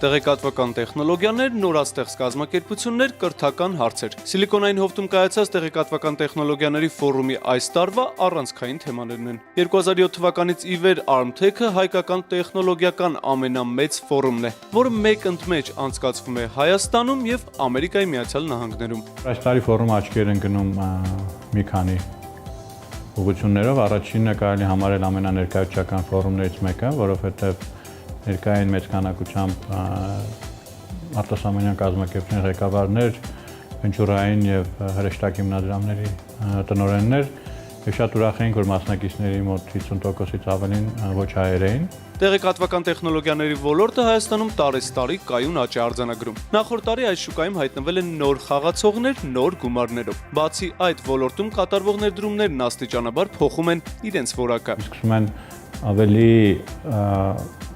Տեղեկատվական տեխնոլոգիաներ, նորաստեղծ կազմակերպություններ, կրթական հարցեր։ Սիլիկոնային հովտում կայացած տեղեկատվական տեխնոլոգիաների ֆորումի այս տարվա առանցքային թեմաներն են։ 2007 թվականից ի վեր Armtech-ը հայկական տեխնոլոգիական ամենամեծ ֆորումն է, որը մեկընդմեջ անցկացվում է Հայաստանում եւ Ամերիկայի Միացյալ Նահանգներում։ Այս տարի ֆորումը աչքեր են գնում մի քանի ուղղություններով։ Առաջինը կարելի համարել ամենաներկայացական ֆորումներից մեկը, որովհետեւ ներկային մեծ քանակությամբ արտասահմանյան կազմակերպությունների ղեկավարներ, վենչուրային եւ հրեշտակ հիմնադրամների տնօրեններ եւ շատ ուրախ էինք, որ մասնակիցների մոտ 50%-ից ավելին ոչ հայեր էին։ Տեղեկատվական տեխնոլոգիաների ոլորտը Հայաստանում տարեցտարի կայուն աճ է արձանագրում։ Նախորդ տարի այս շուկայում հայտնվել են նոր խաղացողներ նոր գումարներով։ Բացի այդ, ոլորտում կատարվող ներդրումներն աստիճանաբար փոխում են իրենց որակը։ Սկսում են ավելի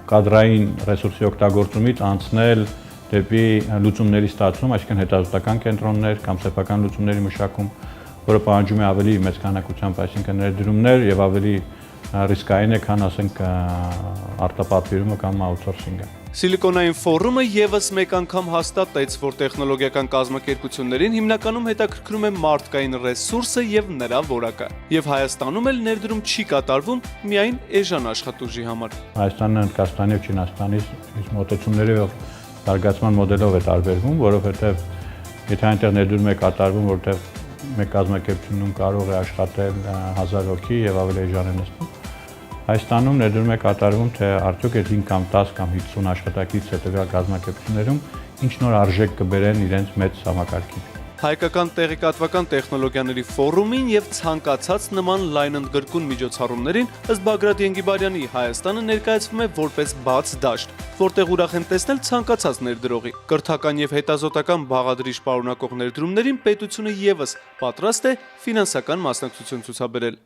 կադրային ռեսուրսի օգտագործումից անցնել դեպի լուծումների ստացում, այսինքն հետազոտական կենտրոններ կամ սեփական լուծումների մշակում, որը պահանջում է ավելի մեծ քանակությամբ, այսինքն ներդրումներ եւ ավելի ռիսկային է, քան ասենք արտապատվիրումը կամ աութսորսինգը։ Սիլիկոնային ֆորումը եւս մեկ անգամ հաստատեց, որ տեխնոլոգիական կազմակերպություններին հիմնականում հետաքրքրում է մարդկային ռեսուրսը եւ նրա որակը։ Եվ Հայաստանում էլ ներդրում չի կատարվում միայն էժան աշխատուժի համար։ Հայաստանը Հնդկաստանի եւ Չինաստանի մոտեցումների եւ զարգացման մոդելով է տարբերվում, որովհետեւ եթե այնտեղ ներդրում է կատարվում, որտեղ մեկ կազմակերպությունում կարող է աշխատել 1000 հոգի եւ ավելի էժան է նստում, Հայաստանում ներդրում է կատարվում, թե արդյոք այդ 5 կամ 10 կամ 50 աշխատակից հետևյալ կազմակերպություններում ինչ նոր արժեք կբերեն իրենց մեծ համակարգին։ Հայկական տեղեկատվական տեխնոլոգիաների ֆորումին եւ ցանկացած նման լայնընդգրկուն միջոցառումներին ըստ Բագրատ Ենգիբարյանի Հայաստանը ներկայացվում է որպես բաց դաշտ, որտեղ ուրախ են տեսնել ցանկացած ներդրողի։ Կրթական եւ հետազոտական բաղադրիչ պարունակող ներդրումներին պետությունը եւս պատրաստ է ֆինանսական մասնակցություն ցուցաբերել։